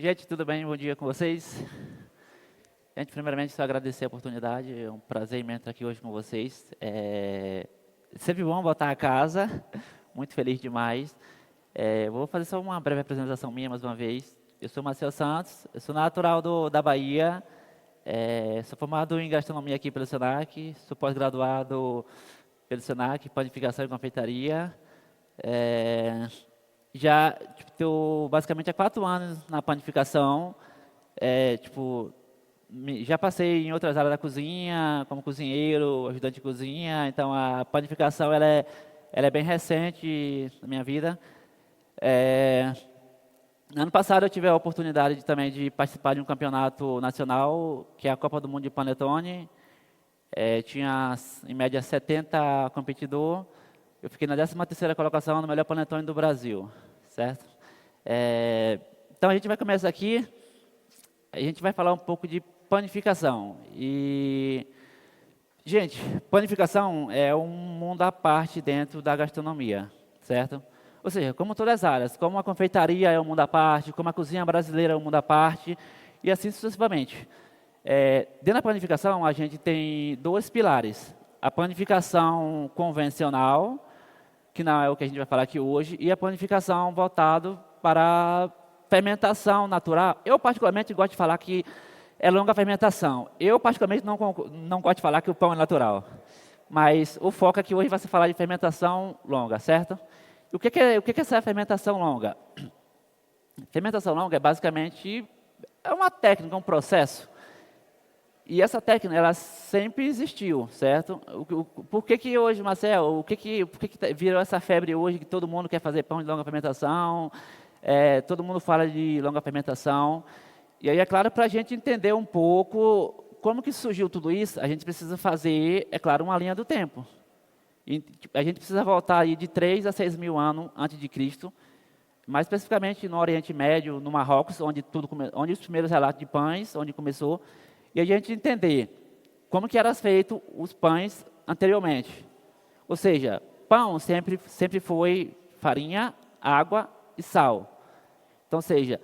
Gente, tudo bem? Bom dia com vocês. Gente, primeiramente, só agradecer a oportunidade. É um prazer imenso estar aqui hoje com vocês. Sempre bom voltar a casa. Muito feliz demais. Vou fazer só uma breve apresentação minha mais uma vez. Eu sou Marcel Santos, eu sou natural da Bahia. Sou formado em gastronomia aqui pelo Senac. Sou pós-graduado pelo Senac, panificação e confeitaria. Já estou basicamente há 4 anos na panificação. Já passei em outras áreas da cozinha, como cozinheiro, ajudante de cozinha. Então a panificação ela é bem recente na minha vida. Ano passado eu tive a oportunidade também de participar de um campeonato nacional, que é a Copa do Mundo de Panetone. Tinha em média 70 competidores. Eu fiquei na 13ª colocação no melhor panetone do Brasil, certo? Então a gente vai começar aqui, a gente vai falar um pouco de panificação. Gente, panificação é um mundo à parte dentro da gastronomia, certo? Ou seja, como todas as áreas, como a confeitaria é um mundo à parte, como a cozinha brasileira é um mundo à parte, e assim sucessivamente. Dentro da panificação, a gente tem 2 pilares. A panificação convencional, que não é o que a gente vai falar aqui hoje, e a panificação voltada para a fermentação natural. Eu, particularmente, gosto de falar que é longa fermentação. Eu, particularmente, não gosto de falar que o pão é natural. Mas o foco aqui hoje vai ser falar de fermentação longa, certo? E o que é essa fermentação longa? Fermentação longa é basicamente uma técnica, um processo. E essa técnica, ela sempre existiu, certo? Por que hoje, Marcel, por que virou essa febre hoje que todo mundo quer fazer pão de longa fermentação, todo mundo fala de longa fermentação. E aí, é claro, para a gente entender um pouco como que surgiu tudo isso, a gente precisa fazer, é claro, uma linha do tempo. E a gente precisa voltar aí de 3 a 6 mil anos antes de Cristo, mais especificamente no Oriente Médio, no Marrocos, onde os primeiros relatos de pães, onde começou, e a gente entender como que eram feitos os pães anteriormente. Ou seja, pão sempre foi farinha, água e sal. Então, ou seja,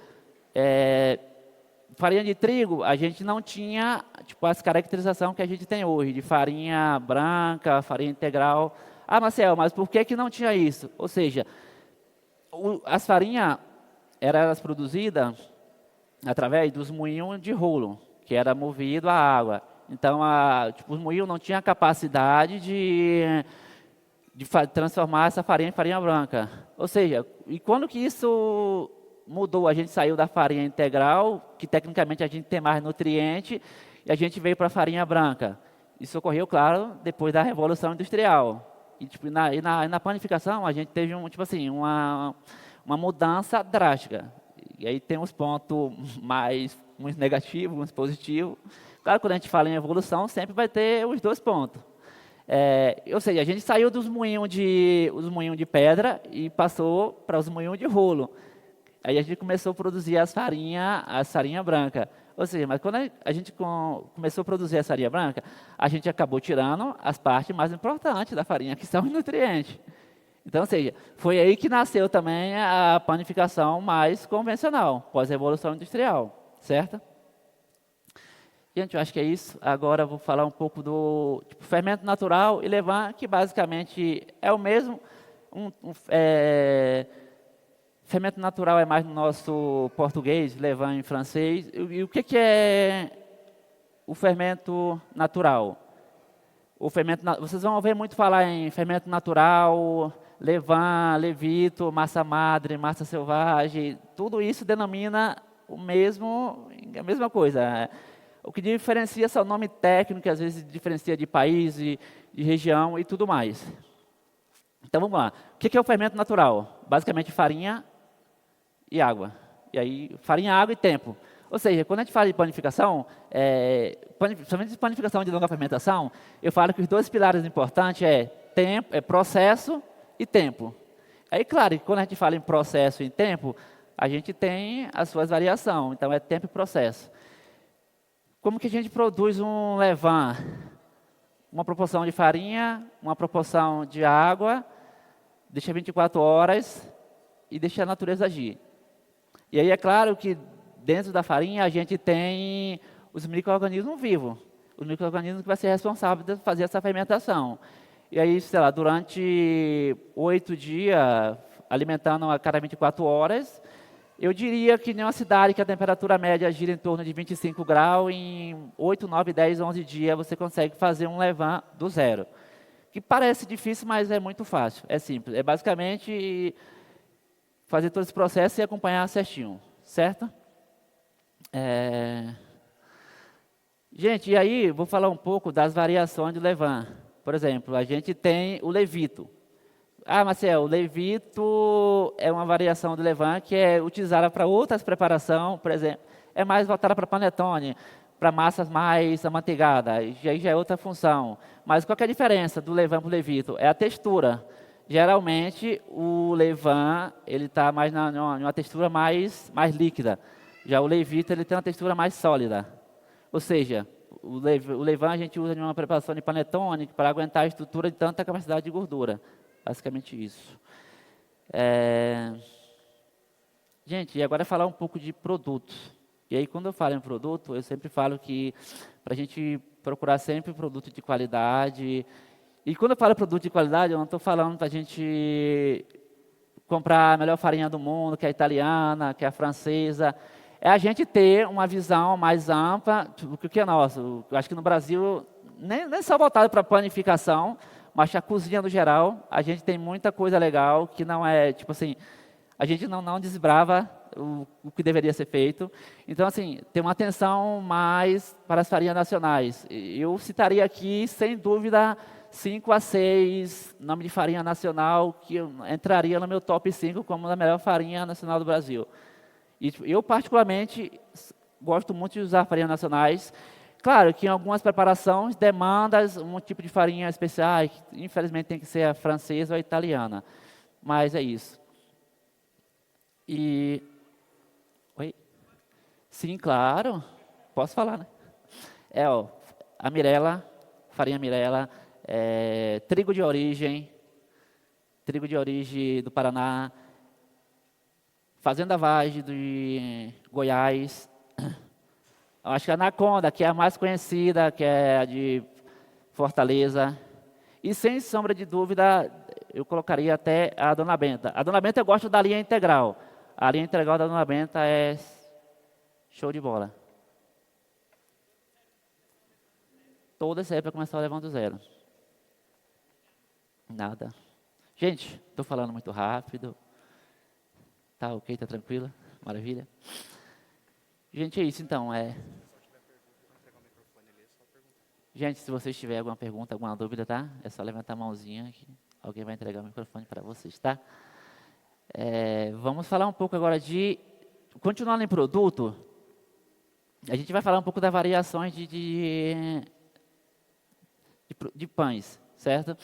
farinha de trigo, a gente não tinha as caracterizações que a gente tem hoje, de farinha branca, farinha integral. Ah, Marcel, mas por que não tinha isso? Ou seja, as farinhas eram produzidas através dos moinhos de rolo, que era movido a água. Então, os moinhos não tinham capacidade de transformar essa farinha em farinha branca. Ou seja, e quando que isso mudou? A gente saiu da farinha integral, que tecnicamente a gente tem mais nutriente, e a gente veio para a farinha branca. Isso ocorreu, claro, depois da Revolução Industrial. E na panificação a gente teve uma mudança drástica. E aí tem uns pontos uns negativos, uns positivos. Claro, quando a gente fala em evolução, sempre vai ter os 2 pontos. Ou seja, a gente saiu dos moinhos de pedra e passou para os moinhos de rolo. Aí a gente começou a produzir as farinha branca. Ou seja, mas quando a gente começou a produzir a farinha branca, a gente acabou tirando as partes mais importantes da farinha, que são os nutrientes. Então, ou seja, foi aí que nasceu também a panificação mais convencional, pós-revolução industrial, certo? Gente, eu acho que é isso. Agora eu vou falar um pouco do fermento natural e levain, que basicamente é o mesmo. Fermento natural é mais no nosso português, levain em francês. E o que é o fermento natural? Vocês vão ouvir muito falar em fermento natural, levain, levito, massa madre, massa selvagem. Tudo isso denomina a mesma coisa. O que diferencia é só o nome técnico, que às vezes diferencia de país, de região e tudo mais. Então vamos lá. O que é o fermento natural? Basicamente farinha e água. E aí, farinha, água e tempo. Ou seja, quando a gente fala de panificação, principalmente de panificação de longa fermentação, eu falo que os 2 pilares importantes processo e tempo. Aí, claro, que quando a gente fala em processo e tempo, a gente tem as suas variações. Então, é tempo e processo. Como que a gente produz um levain? Uma proporção de farinha, uma proporção de água, deixa 24 horas e deixa a natureza agir. E aí é claro que dentro da farinha a gente tem os micro-organismos vivos. Os micro-organismos que vai ser responsável de fazer essa fermentação. E aí, sei lá, durante 8 dias, alimentando a cada 24 horas, eu diria que em uma cidade que a temperatura média gira em torno de 25 graus, em 8, 9, 10, 11 dias você consegue fazer um levain do zero. Que parece difícil, mas é muito fácil, é simples. É basicamente fazer todo esse processo e acompanhar certinho, certo? Gente, e aí vou falar um pouco das variações do levain. Por exemplo, a gente tem o levito. Ah, Marcel, o levito é uma variação do levain que é utilizada para outras preparações, por exemplo, é mais voltada para panetone, para massas mais amanteigadas, aí já é outra função. Mas qual que é a diferença do levain para o levito? É a textura. Geralmente, o levain ele está mais numa textura mais líquida. Já o levito ele tem uma textura mais sólida. Ou seja, o levain a gente usa em uma preparação de panetone para aguentar a estrutura de tanta capacidade de gordura. Basicamente isso. Gente, e agora é falar um pouco de produtos. E aí, quando eu falo em produto, eu sempre falo que para a gente procurar sempre produto de qualidade. E quando eu falo produto de qualidade, eu não estou falando para a gente comprar a melhor farinha do mundo, que é a italiana, que é a francesa. É a gente ter uma visão mais ampla do que é nosso. Eu acho que no Brasil, nem só voltado para a panificação, mas a cozinha no geral, a gente tem muita coisa legal que não é, tipo assim, a gente não desbrava o que deveria ser feito. Então, assim, tem uma atenção mais para as farinhas nacionais. Eu citaria aqui, sem dúvida, 5 a 6 nomes de farinha nacional que entraria no meu top 5 como a melhor farinha nacional do Brasil. E eu, particularmente, gosto muito de usar farinhas nacionais. Claro que em algumas preparações demandas um tipo de farinha especial, que infelizmente tem que ser a francesa ou a italiana. Mas é isso. Oi? Sim, claro. Posso falar, né? A Mirella, farinha Mirella, trigo de origem do Paraná, Fazenda Vage de Goiás. Eu acho que a Anaconda, que é a mais conhecida, que é a de Fortaleza. E sem sombra de dúvida, eu colocaria até a Dona Benta. A Dona Benta eu gosto da linha integral. A linha integral da Dona Benta é show de bola. Toda essa época começou levando do zero. Nada. Gente, estou falando muito rápido. Tá ok, tá tranquilo? Maravilha. Gente, é isso então. Gente, se vocês tiverem alguma pergunta, alguma dúvida, tá? É só levantar a mãozinha que alguém vai entregar o microfone para vocês, tá? Vamos falar um pouco agora continuando em produto, a gente vai falar um pouco das variações de pães, certo?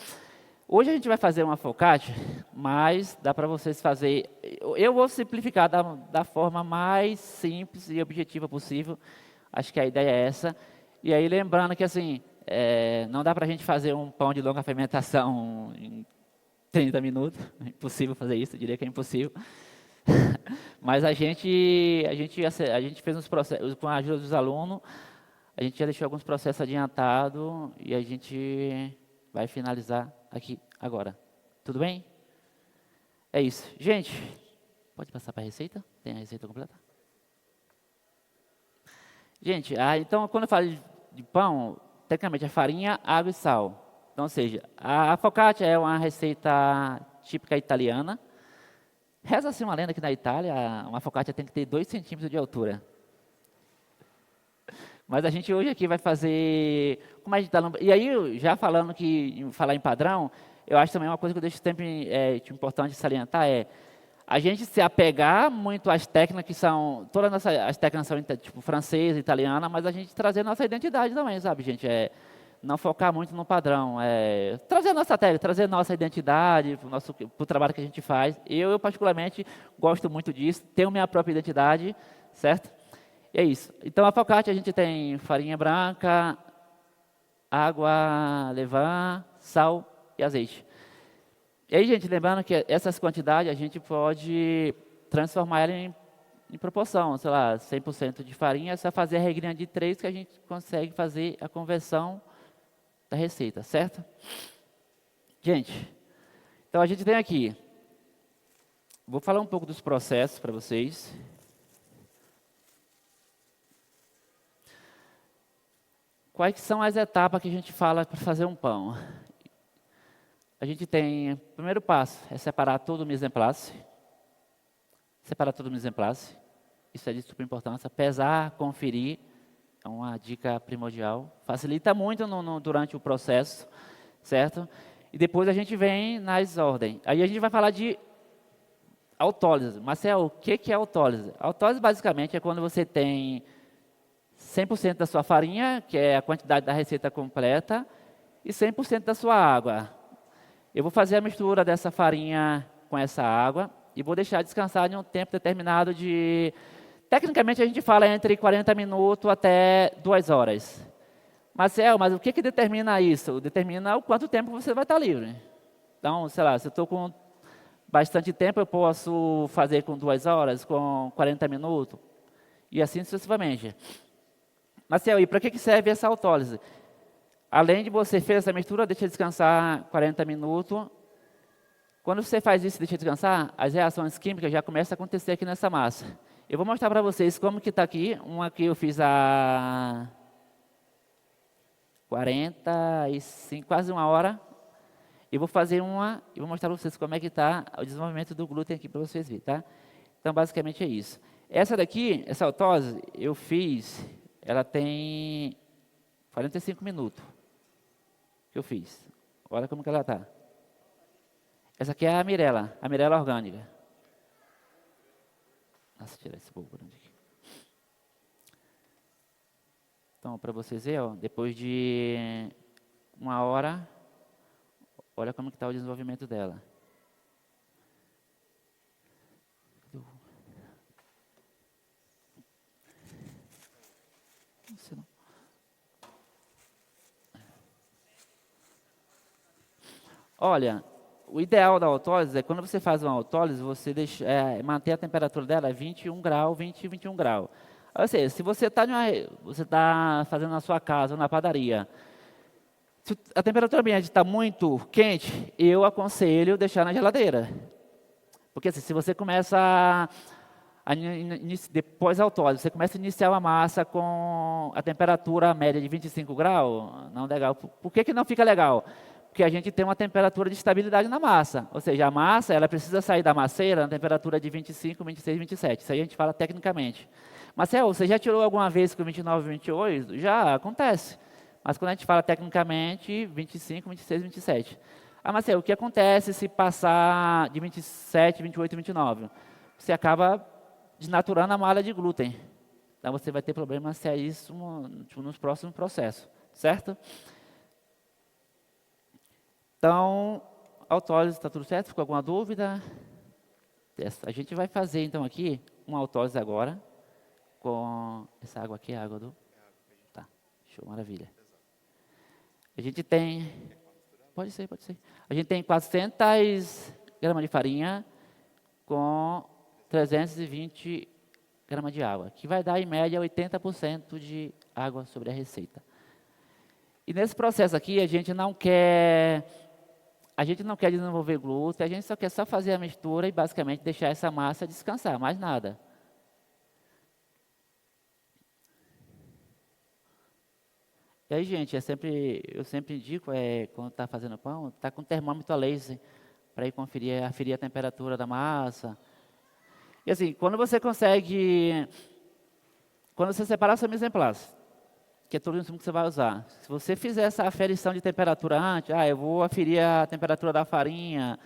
Hoje a gente vai fazer uma focaccia, mas dá para vocês fazer. Eu vou simplificar da forma mais simples e objetiva possível. Acho que a ideia é essa. E aí lembrando que assim, não dá para a gente fazer um pão de longa fermentação em 30 minutos. É impossível fazer isso, eu diria que é impossível. Mas a gente fez uns processos, com a ajuda dos alunos, a gente já deixou alguns processos adiantados e a gente vai finalizar aqui agora. Tudo bem? É isso. Gente, pode passar para a receita? Tem a receita completa? Gente, então quando eu falo de pão, tecnicamente é farinha, água e sal. Então, ou seja, a focaccia é uma receita típica italiana. Reza-se uma lenda que na Itália, uma focaccia tem que ter 2 centímetros de altura. Mas a gente hoje aqui vai fazer... E aí, já falar em padrão, eu acho também uma coisa que eu deixo sempre importante salientar a gente se apegar muito às técnicas que são... Todas as técnicas são tipo francesa, italiana, mas a gente trazer nossa identidade também, sabe, gente? Não focar muito no padrão. Trazer nossa técnica, trazer nossa identidade para o trabalho que a gente faz. Eu, particularmente, gosto muito disso. Tenho minha própria identidade, certo? E é isso. Então, a focaccia a gente tem farinha branca, água, levain, sal e azeite. E aí, gente, lembrando que essas quantidades a gente pode transformar ela em em proporção, sei lá, 100% de farinha, é só fazer a regrinha de 3 que a gente consegue fazer a conversão da receita, certo? Gente, então a gente tem aqui, vou falar um pouco dos processos para vocês. Quais são as etapas que a gente fala para fazer um pão? A gente tem, o primeiro passo é separar todo o mise en place. Separar todo o mise en place. Isso é de super importância. Pesar, conferir, é uma dica primordial. Facilita muito durante o processo, certo? E depois a gente vem nas ordens. Aí a gente vai falar de autólise. Marcel, o que é autólise? Autólise basicamente é quando você tem 100% da sua farinha, que é a quantidade da receita completa, e 100% da sua água. Eu vou fazer a mistura dessa farinha com essa água e vou deixar descansar em um tempo determinado de... Tecnicamente, a gente fala entre 40 minutos até 2 horas. Marcel, mas o que determina isso? Determina o quanto tempo você vai estar livre. Então, sei lá, se eu estou com bastante tempo, eu posso fazer com 2 horas, com 40 minutos, e assim sucessivamente. Marcel, e para que serve essa autólise? Além de você fazer essa mistura, deixa descansar 40 minutos. Quando você faz isso e deixa descansar, as reações químicas já começam a acontecer aqui nessa massa. Eu vou mostrar para vocês como que está aqui. Uma que eu fiz há 45, quase 1 hora. Eu vou fazer uma e vou mostrar para vocês como é que está o desenvolvimento do glúten aqui para vocês verem, tá? Então, basicamente é isso. Essa daqui, essa autólise, eu fiz, ela tem 45 minutos que eu fiz. Olha como que ela está. Essa aqui é a mirela orgânica. Nossa, tirar esse pouco grande aqui. Então, para vocês verem, ó, depois de 1 hora, olha como que está o desenvolvimento dela. Não. Olha, o ideal da autólise é quando você faz uma autólise, você manter a temperatura dela 21 graus, 20 e 21 graus. Ou seja, se você está fazendo na sua casa ou na padaria, se a temperatura ambiente está muito quente, eu aconselho deixar na geladeira. Porque assim, se você começa depois da autólise, você começa a iniciar uma massa com a temperatura média de 25 graus, não é legal. Por que não fica legal? Porque a gente tem uma temperatura de estabilidade na massa. Ou seja, a massa ela precisa sair da masseira na temperatura de 25, 26, 27. Isso aí a gente fala tecnicamente. Marcel, você já tirou alguma vez com 29, 28? Já, acontece. Mas quando a gente fala tecnicamente, 25, 26, 27. Ah, Marcel, o que acontece se passar de 27, 28, 29? Você acaba desnaturando a malha de glúten. Então você vai ter problema se é isso nos próximos processos, certo? Então, autólise está tudo certo? Ficou alguma dúvida? A gente vai fazer então aqui uma autólise agora com essa água aqui, a água do... Tá, show, maravilha. A gente tem... Pode ser. A gente tem 400 gramas de farinha com 320 gramas de água, que vai dar em média 80% de água sobre a receita. E nesse processo aqui a gente não quer desenvolver glúten, a gente só quer fazer a mistura e basicamente deixar essa massa descansar, mais nada. E aí, gente, eu sempre indico, quando está fazendo pão, está com termômetro a laser, para ir aferir a temperatura da massa. E assim, quando você separar seu mise en place, que é todo o insumo que você vai usar, se você fizer essa aferição de temperatura antes, eu vou aferir a temperatura da farinha,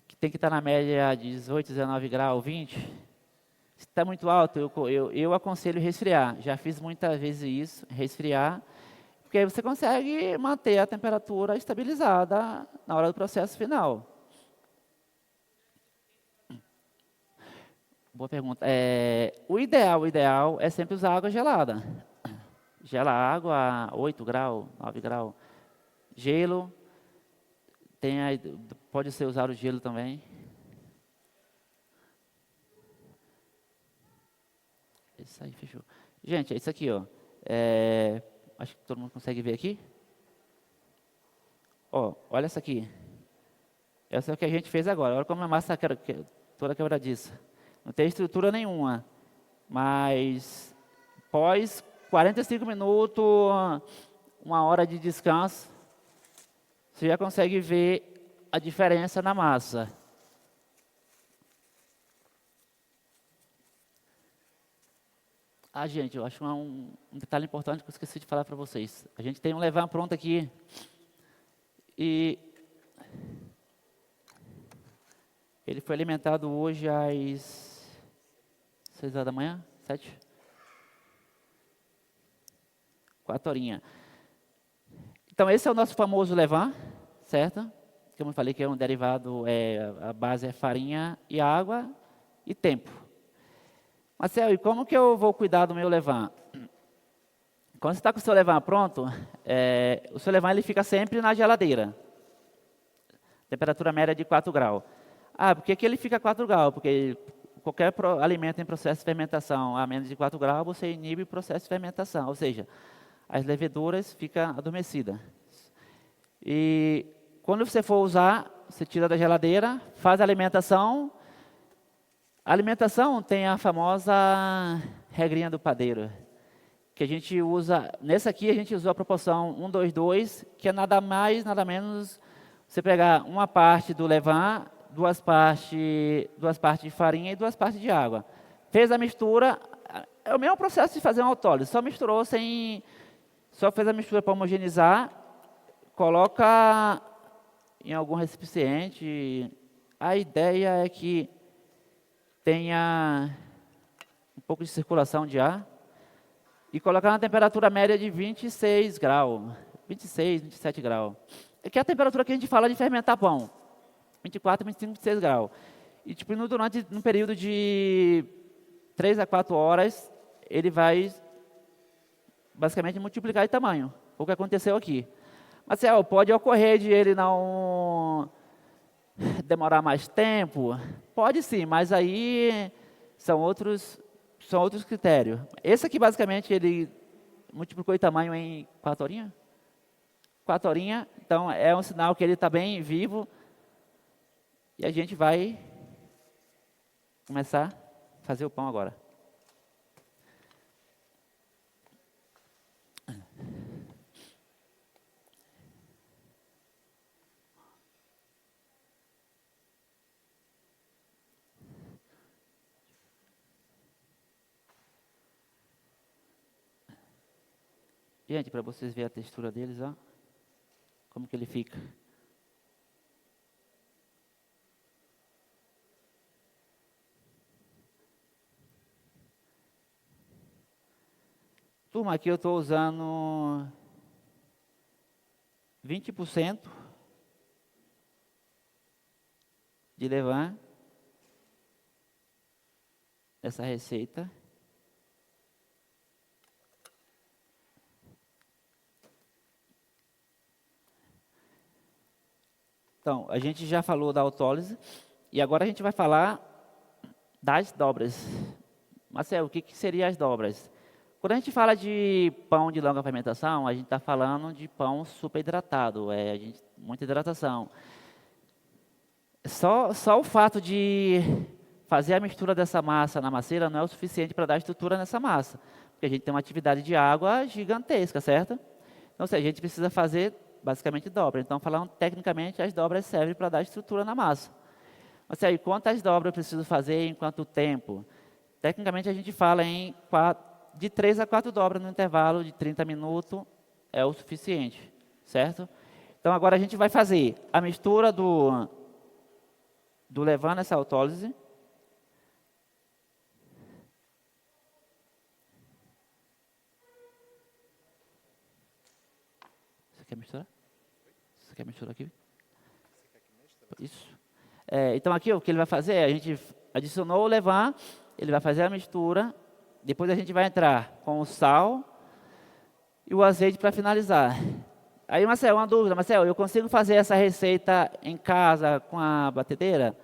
que tem que estar na média de 18, 19 graus, 20, se está muito alto, eu aconselho resfriar. Já fiz muitas vezes isso, resfriar, porque aí você consegue manter a temperatura estabilizada na hora do processo final. Boa pergunta. O ideal é sempre usar água gelada. Gela a água a 8 graus, 9 graus. Gelo, pode ser usado o gelo também. Isso aí, fechou. Gente, é isso aqui, ó. Acho que todo mundo consegue ver aqui. Ó, olha essa aqui. Essa é o que a gente fez agora. Olha como a massa está toda quebradiça. Não tem estrutura nenhuma. Mas, após 45 minutos, 1 hora de descanso, você já consegue ver a diferença na massa. Gente, eu acho um detalhe importante que eu esqueci de falar para vocês. A gente tem um levain pronto aqui. E ele foi alimentado hoje às 6 horas da manhã? 7? 4 horinhas. Então, esse é o nosso famoso levain, certo? Como eu falei que é um derivado, a base é farinha e água e tempo. Marcelo, e como que eu vou cuidar do meu levain? Quando você está com o seu levain pronto, o seu levain ele fica sempre na geladeira. Temperatura média de 4 graus. Por que ele fica 4 graus? Porque qualquer alimento em processo de fermentação a menos de 4 graus, você inibe o processo de fermentação. Ou seja, as leveduras ficam adormecidas. E quando você for usar, você tira da geladeira, faz a alimentação. A alimentação tem a famosa regrinha do padeiro, que a gente usa, nessa aqui a gente usou a proporção 1:2:2, que é nada mais, nada menos, você pegar uma parte do levain, duas partes de farinha e 2 partes de água. Fez a mistura, é o mesmo processo de fazer uma autólise, só misturou só fez a mistura para homogeneizar, coloca em algum recipiente. A ideia é que tenha um pouco de circulação de ar e colocar na temperatura média de 26 graus, 26, 27 graus. É que é a temperatura que a gente fala de fermentar pão, 24, 25, 26 graus. E tipo, num período de 3 a 4 horas, ele vai basicamente multiplicar de tamanho, o que aconteceu aqui. Mas pode ocorrer de ele não demorar mais tempo? Pode sim, mas aí são outros critérios. Esse aqui, basicamente, ele multiplicou de tamanho em 4 horinhas. 4 horinhas, então é um sinal que ele está bem vivo. E a gente vai começar a fazer o pão agora. Gente, para vocês verem a textura deles, ó, como que ele fica. Turma, aqui eu estou usando 20% de levain nessa receita. Então, a gente já falou da autólise e agora a gente vai falar das dobras. Marcelo, o que seriam as dobras? Quando a gente fala de pão de longa fermentação, a gente está falando de pão super hidratado, muita hidratação. Só o fato de fazer a mistura dessa massa na masseira não é o suficiente para dar estrutura nessa massa, porque a gente tem uma atividade de água gigantesca, certo? Então, a gente precisa fazer basicamente dobra. Então, falando tecnicamente, as dobras servem para dar estrutura na massa. Mas aí, quantas dobras eu preciso fazer em quanto tempo? Tecnicamente, a gente fala de 3 a 4 dobras no intervalo de 30 minutos, é o suficiente, certo? Então, agora a gente vai fazer a mistura do levain nessa autólise. Você quer misturar? Você quer misturar aqui? Isso. Então, aqui o que ele vai fazer, a gente adicionou o levain, ele vai fazer a mistura, depois a gente vai entrar com o sal e o azeite para finalizar. Aí, Marcelo, uma dúvida, Marcelo, eu consigo fazer essa receita em casa com a batedeira?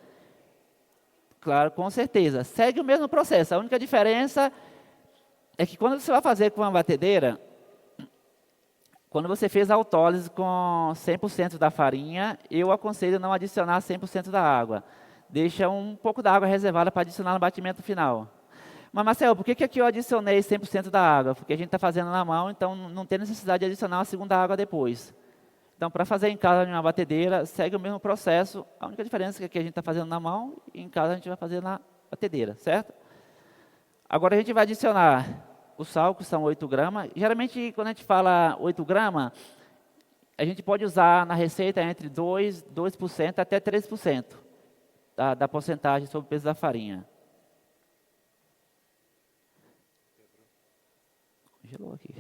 Claro, com certeza. Segue o mesmo processo, a única diferença é que quando você vai fazer com uma batedeira, quando você fez a autólise com 100% da farinha, eu aconselho não adicionar 100% da água. Deixa um pouco da água reservada para adicionar no batimento final. Mas, Marcelo, por que aqui eu adicionei 100% da água? Porque a gente está fazendo na mão, então não tem necessidade de adicionar uma segunda água depois. Então, para fazer em casa em uma batedeira, segue o mesmo processo. A única diferença é que aqui a gente está fazendo na mão e em casa a gente vai fazer na batedeira, certo? Agora a gente vai adicionar o sal, que são 8 gramas. Geralmente, quando a gente fala 8 gramas, a gente pode usar na receita entre 2% até 3% da porcentagem sobre o peso da farinha. Congelou aqui.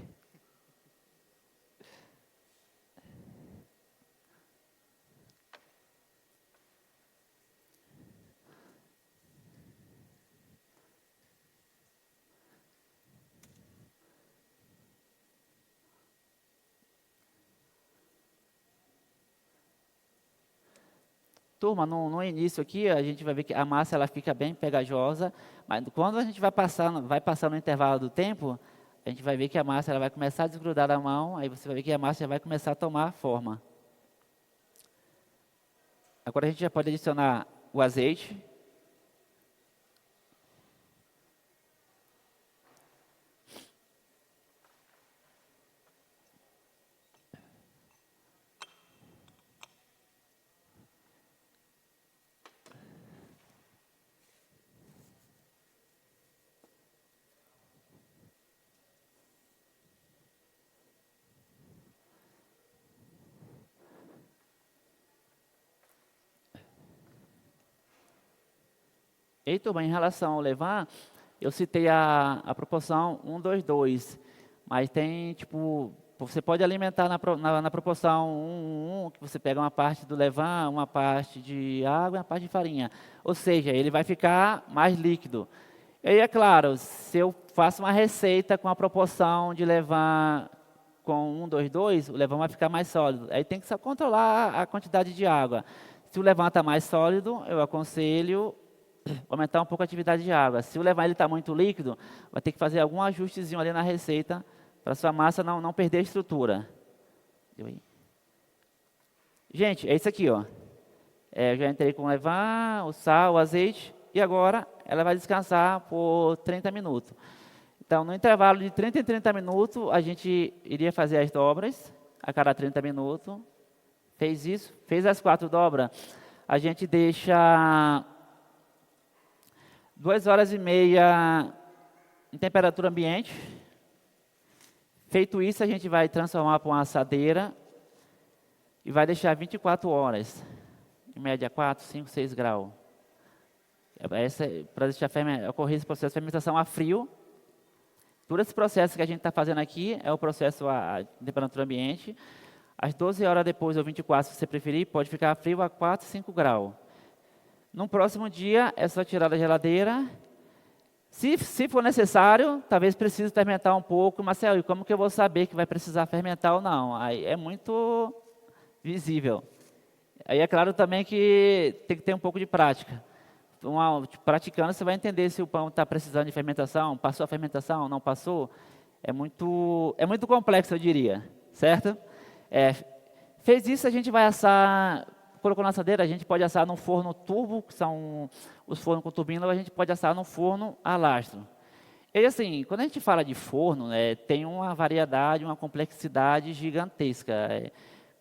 Turma, no início aqui, a gente vai ver que a massa ela fica bem pegajosa, mas quando a gente vai passando no intervalo do tempo, a gente vai ver que a massa ela vai começar a desgrudar da mão, aí você vai ver que a massa já vai começar a tomar forma. Agora a gente já pode adicionar o azeite. E turma, em relação ao levain, eu citei a proporção 1:2:2, mas tem, tipo, você pode alimentar na proporção 1:1, que você pega uma parte do levain, uma parte de água e uma parte de farinha. Ou seja, ele vai ficar mais líquido. E aí, é claro, se eu faço uma receita com a proporção de levain com 1:2:2, o levain vai ficar mais sólido. Aí tem que só controlar a quantidade de água. Se o levain está mais sólido, eu aconselho aumentar um pouco a atividade de água. Se o levain está muito líquido, vai ter que fazer algum ajustezinho ali na receita para a sua massa não perder a estrutura. Gente, é isso aqui, ó. Eu já entrei com o levain, o sal, o azeite, e agora ela vai descansar por 30 minutos. Então, no intervalo de 30 em 30 minutos, a gente iria fazer as dobras, a cada 30 minutos. Fez isso, fez as 4 dobras, a gente deixa 2 horas e meia em temperatura ambiente. Feito isso, a gente vai transformar para uma assadeira e vai deixar 24 horas, em média 4, 5, 6 graus. Para deixar ocorrer esse processo de fermentação a frio. Todo esse processo que a gente está fazendo aqui é o processo a temperatura ambiente. Às 12 horas depois, ou 24, se você preferir, pode ficar frio a 4, 5 graus. No próximo dia, é só tirar da geladeira. Se for necessário, talvez precise fermentar um pouco. Marcelo, e como que eu vou saber que vai precisar fermentar ou não? Aí é muito visível. Aí é claro também que tem que ter um pouco de prática. Praticando, você vai entender se o pão está precisando de fermentação, passou a fermentação, não passou. É muito complexo, eu diria, certo? Fez isso, a gente vai assar. Colocou na assadeira, a gente pode assar num forno turbo, que são os fornos com turbina, ou a gente pode assar num forno a lastro. E assim, quando a gente fala de forno, tem uma variedade, uma complexidade gigantesca.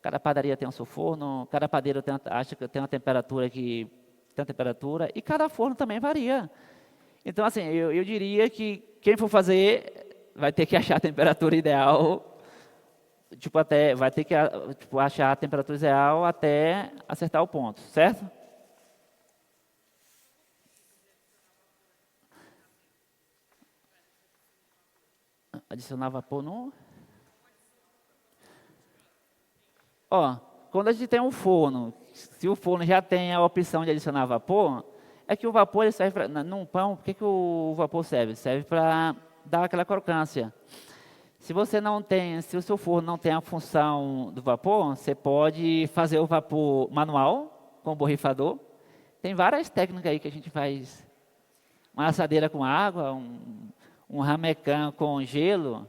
Cada padaria tem o seu forno, cada padeiro acha que tem uma temperatura e cada forno também varia. Então, assim, eu diria que quem for fazer vai ter que achar a temperatura ideal. Vai ter que achar a temperatura ideal até acertar o ponto, certo? Adicionar vapor no... Quando a gente tem um forno, se o forno já tem a opção de adicionar vapor, é que o vapor ele serve num pão, por que o vapor serve? Serve para dar aquela crocância. Se o seu forno não tem a função do vapor, você pode fazer o vapor manual, com o borrifador. Tem várias técnicas aí que a gente faz. Uma assadeira com água, um um ramecan com gelo,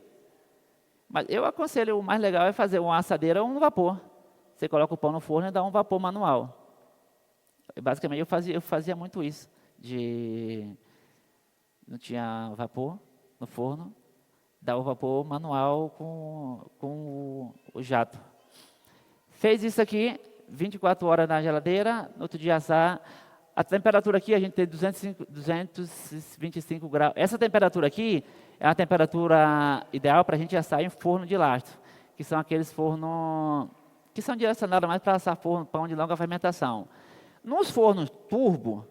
mas eu aconselho, o mais legal é fazer uma assadeira ou um vapor. Você coloca o pão no forno e dá um vapor manual. Basicamente, eu fazia muito isso. Não tinha vapor no forno, dá o vapor manual com o jato. Fez isso aqui, 24 horas na geladeira, no outro dia assar. A temperatura aqui, a gente tem 225 graus. Essa temperatura aqui é a temperatura ideal para a gente assar em forno de lastro, que são aqueles fornos que são direcionados mais para assar pão de longa fermentação. Nos fornos turbo,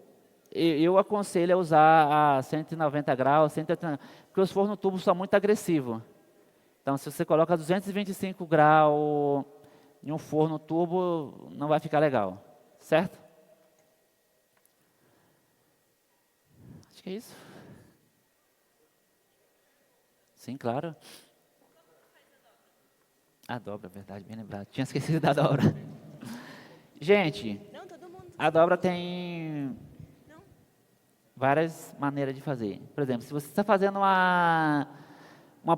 eu aconselho a usar a 190 graus, 180, porque os fornos turbo são muito agressivos. Então, se você coloca 225 graus em um forno turbo, não vai ficar legal, certo? Acho que é isso. Sim, claro. A dobra, verdade, bem lembrado. Tinha esquecido da dobra. Gente, a dobra tem várias maneiras de fazer. Por exemplo, se você está fazendo uma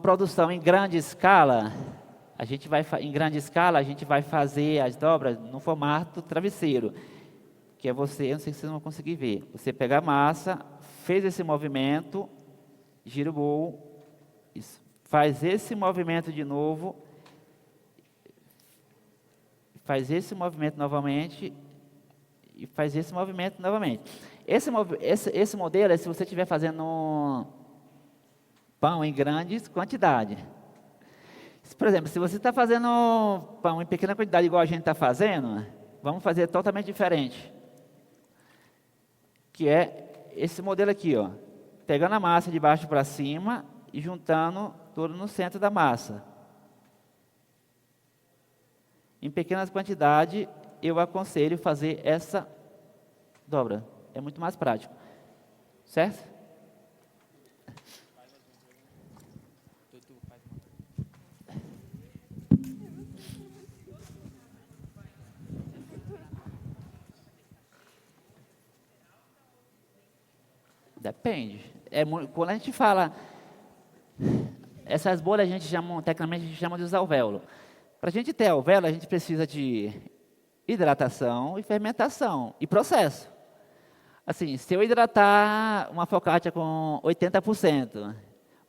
produção em grande escala, a gente vai fazer as dobras no formato travesseiro, que é você, eu não sei se vocês vão conseguir ver. Você pega a massa, fez esse movimento, gira o bowl, isso, faz esse movimento de novo, faz esse movimento novamente e faz esse movimento novamente. Esse modelo é se você estiver fazendo pão em grandes quantidades. Por exemplo, se você está fazendo pão em pequena quantidade, igual a gente está fazendo, vamos fazer totalmente diferente. Que é esse modelo aqui, ó. Pegando a massa de baixo para cima e juntando tudo no centro da massa. Em pequenas quantidades, eu aconselho fazer essa dobra. É muito mais prático. Certo? Depende. Quando a gente fala... Essas bolhas, tecnicamente, a gente chama de alvéolo. Para a gente ter alvéolo, a gente precisa de hidratação e fermentação e processo. Assim, se eu hidratar uma focaccia com 80%,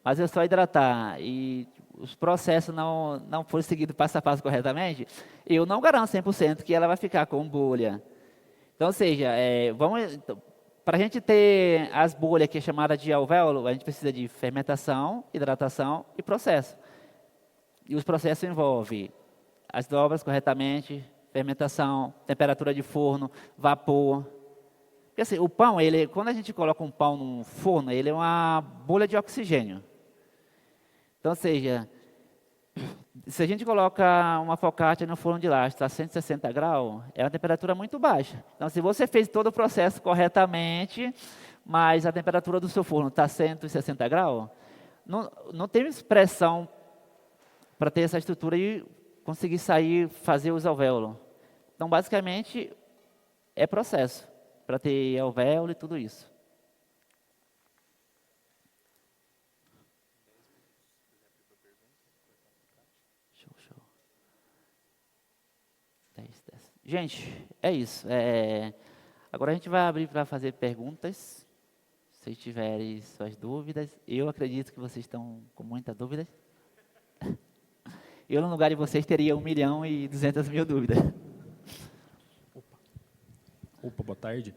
mas eu só hidratar e os processos não forem seguidos passo a passo corretamente, eu não garanto 100% que ela vai ficar com bolha. Então, ou seja, para a gente ter as bolhas que é chamada de alvéolo, a gente precisa de fermentação, hidratação e processo. E os processos envolvem as dobras corretamente, fermentação, temperatura de forno, vapor. Porque assim, o pão, quando a gente coloca um pão num forno, ele é uma bolha de oxigênio. Então, ou seja, se a gente coloca uma focaccia no forno de lastro a 160 graus, é uma temperatura muito baixa. Então, se você fez todo o processo corretamente, mas a temperatura do seu forno está a 160 graus, não tem pressão para ter essa estrutura e conseguir fazer os alvéolos. Então, basicamente, é processo para ter alvéolo e tudo isso. Show. 10. Gente, é isso. Agora a gente vai abrir para fazer perguntas. Se vocês tiverem suas dúvidas, eu acredito que vocês estão com muitas dúvidas. Eu, no lugar de vocês, teria 1.200.000 dúvidas. Opa, boa tarde.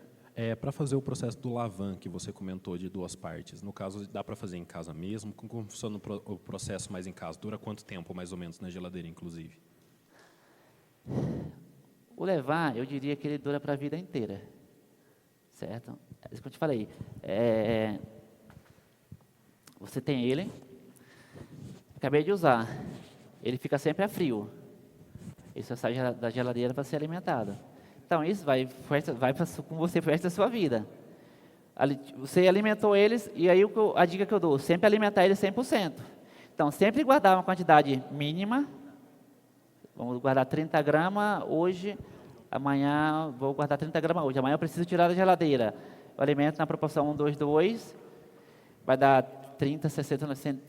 Para fazer o processo do lavan, que você comentou de 2 partes, no caso, dá para fazer em casa mesmo? Como funciona o processo mais em casa? Dura quanto tempo, mais ou menos, na geladeira, inclusive? O levain, eu diria que ele dura para a vida inteira. Certo? É isso que eu te falei. Você tem ele, acabei de usar. Ele fica sempre a frio. Isso sai da geladeira para ser alimentado. Então, isso vai com você para o resto da sua vida. Você alimentou eles, e aí a dica que eu dou, sempre alimentar eles 100%. Então, sempre guardar uma quantidade mínima. Vamos guardar 30 gramas hoje, amanhã vou guardar 30 gramas hoje. Amanhã eu preciso tirar da geladeira. Eu alimento na proporção 1, 2, 2. Vai dar 30, 60, 90,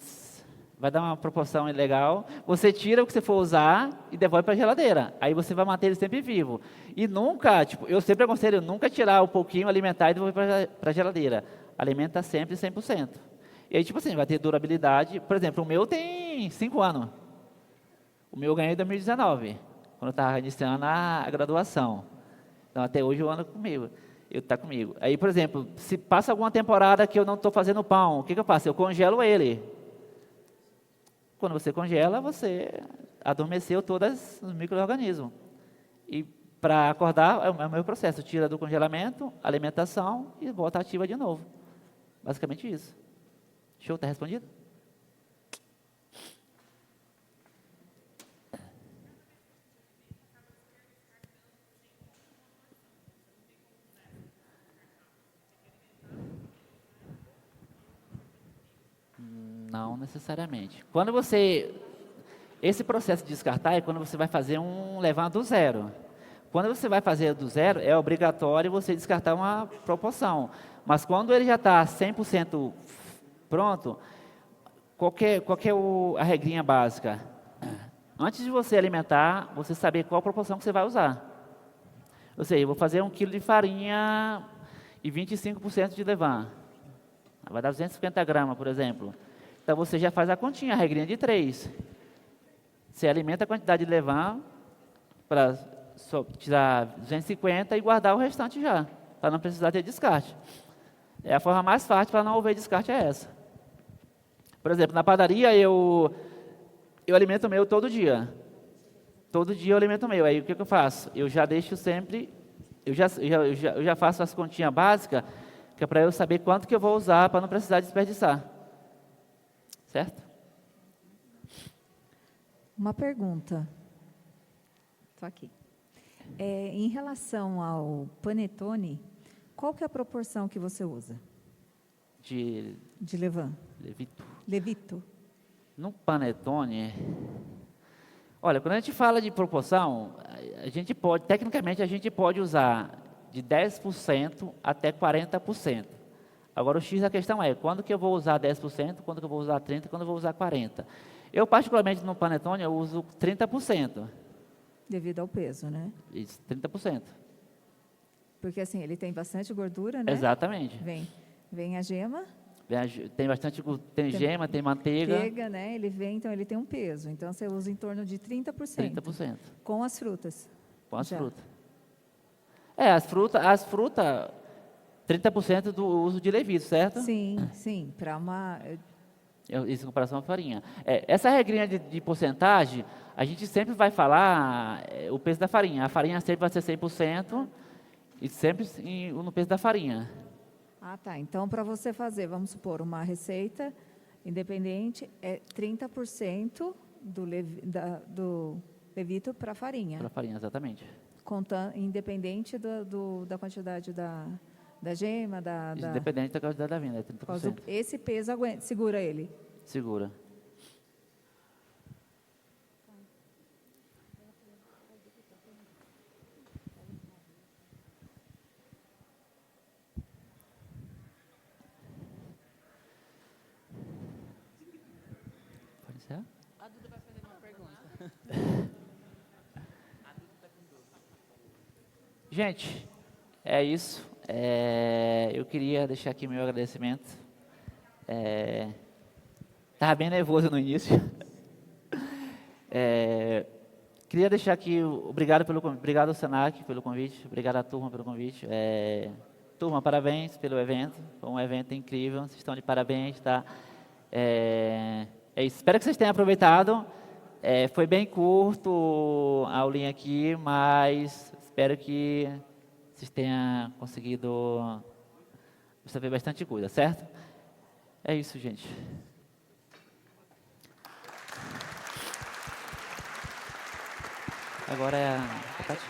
vai dar uma proporção legal. Você tira o que você for usar e devolve para a geladeira. Aí você vai manter ele sempre vivo. E nunca, tipo, eu sempre aconselho nunca tirar um pouquinho, alimentar e devolver para a geladeira. Alimenta sempre 100%. E aí, tipo assim, vai ter durabilidade. Por exemplo, o meu tem 5 anos. O meu eu ganhei em 2019, quando eu estava iniciando a graduação. Então, até hoje, eu ando comigo. Ele está comigo. Aí, por exemplo, se passa alguma temporada que eu não estou fazendo pão, o que eu faço? Eu congelo ele. Quando você congela, você adormeceu todos os micro-organismos. E para acordar, é o mesmo processo. Tira do congelamento, alimentação e volta ativa de novo. Basicamente isso. Show, está respondido? Não necessariamente. Quando você... Esse processo de descartar é quando você vai fazer levar do zero. Quando você vai fazer do zero, é obrigatório você descartar uma proporção. Mas quando ele já está 100% pronto, qual que é a regrinha básica? Antes de você alimentar, você saber qual proporção que você vai usar. Ou seja, eu vou fazer 1 quilo de farinha e 25% de levain. Vai dar 250 gramas, por exemplo. Então, você já faz a continha, a regrinha de 3. Você alimenta a quantidade de levain para tirar 250 e guardar o restante já, para não precisar ter descarte. É a forma mais fácil para não haver descarte, é essa. Por exemplo, na padaria eu alimento o meu todo dia. Todo dia eu alimento o meu. Aí o que eu faço? Eu já deixo sempre, eu já faço as continhas básicas, que é para eu saber quanto que eu vou usar para não precisar desperdiçar. Certo? Uma pergunta. Estou aqui. Em relação ao panetone, qual que é a proporção que você usa? De levain? levito. Levito. No panetone, olha, quando a gente fala de proporção, tecnicamente a gente pode usar de 10% até 40%. Agora o X da questão é, quando que eu vou usar 10%, quando que eu vou usar 30%, quando eu vou usar 40%. Eu, particularmente, no panetone, eu uso 30%. Devido ao peso, né? Isso, 30%. Porque, assim, ele tem bastante gordura, né? Exatamente. Vem a gema. Tem bastante, tem gema, tem manteiga. Manteiga, né? Então, ele tem um peso. Então, você usa em torno de 30%. 30%. Com as frutas. Com as frutas. As frutas, 30% do uso de levito, certo? Sim. Para uma... Isso em comparação à farinha. Essa regrinha de porcentagem, a gente sempre vai falar o peso da farinha. A farinha sempre vai ser 100% e sempre no peso da farinha. Ah, tá. Então, para você fazer, vamos supor, uma receita independente, é 30% do levito para farinha. Para farinha, exatamente. Independente da quantidade da gema, Independente da quantidade da vinda, é 30%. Esse peso segura ele? Segura. Pode ser? A Duda vai fazer uma pergunta. Gente, é isso. Eu queria deixar aqui meu agradecimento. Estava bem nervoso no início. Queria deixar aqui, obrigado ao Senac pelo convite, obrigado à turma pelo convite. Turma, parabéns pelo evento, foi um evento incrível, vocês estão de parabéns, tá? Espero que vocês tenham aproveitado. Foi bem curto a aulinha aqui, mas espero que vocês tenham conseguido saber bastante coisa, certo? É isso, gente. Agora é a Tati.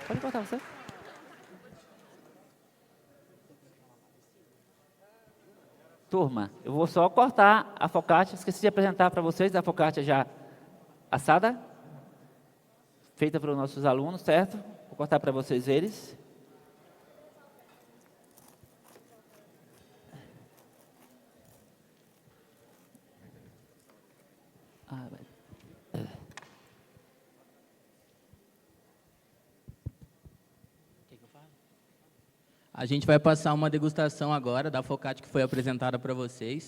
Pode cortar você. Turma, eu vou só cortar a focaccia. Esqueci de apresentar para vocês a focaccia já assada, feita para os nossos alunos, certo? Vou cortar para vocês verem. A gente vai passar uma degustação agora da focaccia que foi apresentada para vocês.